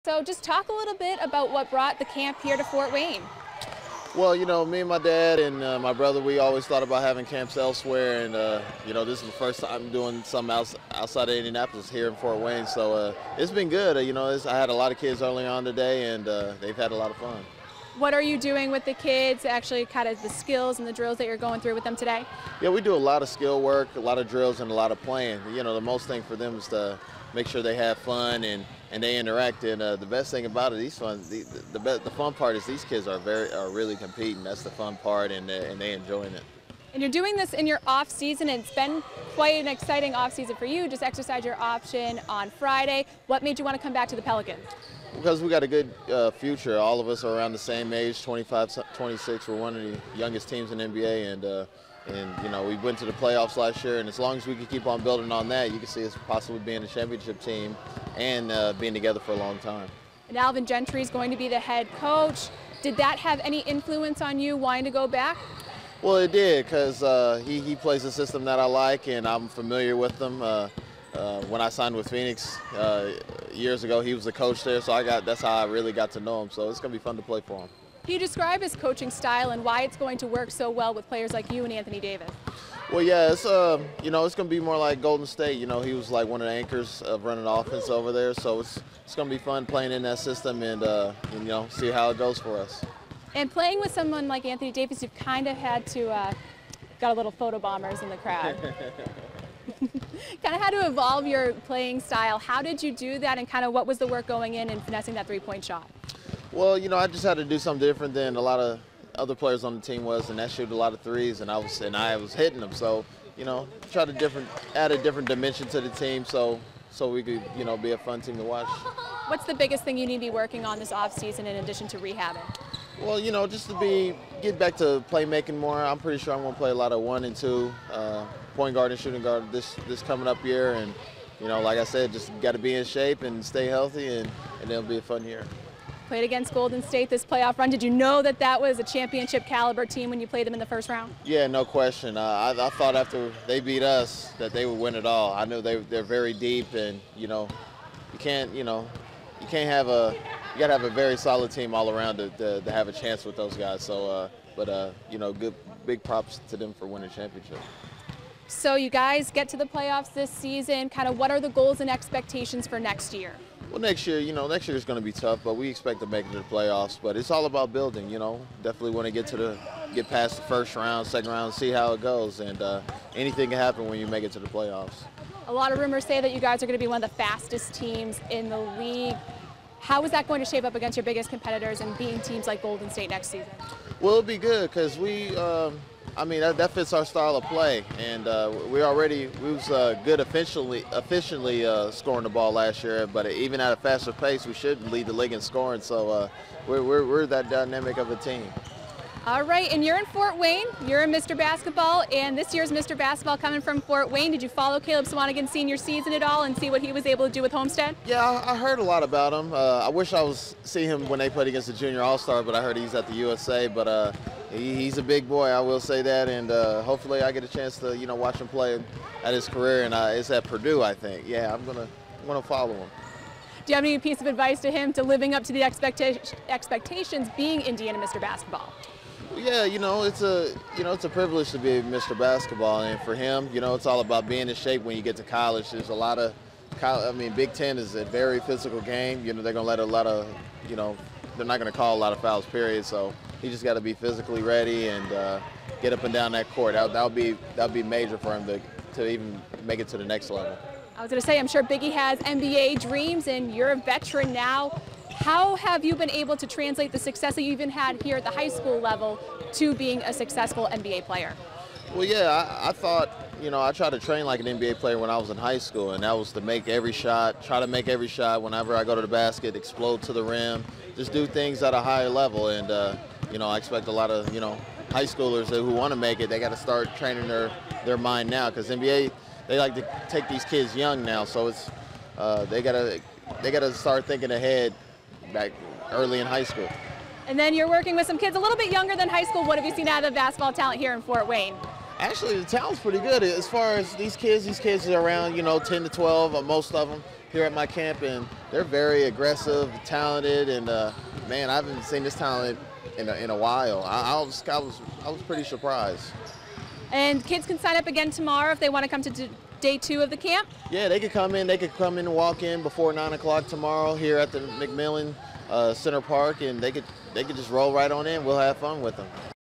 So just talk a little bit about what brought the camp here to Fort Wayne. Well, me and my dad and my brother, we always thought about having camps elsewhere, and this is the first time doing something outside of Indianapolis here in Fort Wayne. So it's been good. I had a lot of kids early on today, and they've had a lot of fun. What are you doing with the kids, actually kind of the skills and the drills that you're going through with them today? Yeah, we do a lot of skill work, a lot of drills, and a lot of playing. The most thing for them is to make sure they have fun and they interact. And the best thing about it, the fun part is these kids are really competing. That's the fun part, and they enjoying it. And you're doing this in your off season, and it's been quite an exciting off season for you. Just exercised your option on Friday. What made you want to come back to the Pelicans? Because we got a good future. All of us are around the same age, 25, 26. We're one of the youngest teams in the NBA, and we went to the playoffs last year. And as long as we can keep on building on that, you can see us possibly being a championship team and being together for a long time. And Alvin Gentry is going to be the head coach. Did that have any influence on you wanting to go back? Well, it did, because he plays a system that I like, and I'm familiar with them. When I signed with Phoenix years ago, he was the coach there, so that's how I really got to know him. So it's going to be fun to play for him. Can you describe his coaching style and why it's going to work so well with players like you and Anthony Davis? Well, yeah, it's going to be more like Golden State. He was like one of the anchors of running the offense over there. So it's going to be fun playing in that system and see how it goes for us. And playing with someone like Anthony Davis, you've kind of had to got a little photo bombers in the crowd. Kind of had to evolve your playing style. How did you do that, and kind of what was the work going in and finessing that three-point shot? Well, I just had to do something different than a lot of other players on the team was, and that shoot a lot of threes, and I was hitting them. So, try to add a different dimension to the team, so we could, be a fun team to watch. What's the biggest thing you need to be working on this off season in addition to rehabbing? Well, just to get back to playmaking more. I'm pretty sure I'm going to play a lot of 1 and 2, point guard and shooting guard this coming up year. And, like I said, just got to be in shape and stay healthy, and it'll be a fun year. Played against Golden State this playoff run. Did you know that was a championship caliber team when you played them in the first round? Yeah, no question. I thought after they beat us that they would win it all. I knew they're very deep, and, you got to have a very solid team all around to have a chance with those guys. So, good big props to them for winning championship. So you guys get to the playoffs this season. Kind of what are the goals and expectations for next year? Well, next year is going to be tough, but we expect to make it to the playoffs. But it's all about building. Definitely want to get past the first round, second round, see how it goes, and anything can happen when you make it to the playoffs. A lot of rumors say that you guys are going to be one of the fastest teams in the league. How is that going to shape up against your biggest competitors and beating teams like Golden State next season? Well, it'll be good because that fits our style of play, and we was good efficiently scoring the ball last year, but even at a faster pace, we should lead the league in scoring. So we're that dynamic of a team. All right, and you're in Fort Wayne. You're in Mr. Basketball, and this year's Mr. Basketball coming from Fort Wayne. Did you follow Caleb Swanigan's senior season at all and see what he was able to do with Homestead? Yeah, I heard a lot about him. I wish I was seeing him when they played against the Junior All-Star, but I heard he's at the USA. But he's a big boy, I will say that, and hopefully I get a chance to watch him play at his career. And it's at Purdue, I think. Yeah, I'm gonna follow him. Do you have any piece of advice to him to living up to the expectations being Indiana Mr. Basketball? Yeah, it's a privilege to be Mr. Basketball, and for him, it's all about being in shape when you get to college. There's a lot of, Big Ten is a very physical game. They're going to let a lot of, they're not going to call a lot of fouls, period. So he just got to be physically ready and get up and down that court. That'll be major for him to even make it to the next level. I was going to say, I'm sure Biggie has NBA dreams, and you're a veteran now. How have you been able to translate the success that you even had here at the high school level to being a successful NBA player? Well, yeah, I thought, I tried to train like an NBA player when I was in high school, and that was to make every shot, try to make every shot whenever I go to the basket, explode to the rim, just do things at a higher level. And, I expect a lot of, high schoolers who want to make it, they got to start training their mind now, because NBA, they like to take these kids young now, so it's they got to start thinking ahead back early in high school. And then you're working with some kids a little bit younger than high school. What have you seen out of the basketball talent here in Fort Wayne? Actually, the talent's pretty good. As far as these kids are around, 10 to 12, most of them here at my camp, and they're very aggressive, talented, and man, I haven't seen this talent in a while. I was pretty surprised. And kids can sign up again tomorrow if they want to come to day 2 of the camp? Yeah, they could come in. They could come in and walk in before 9 o'clock tomorrow here at the McMillan Center Park, and they could just roll right on in. We'll have fun with them.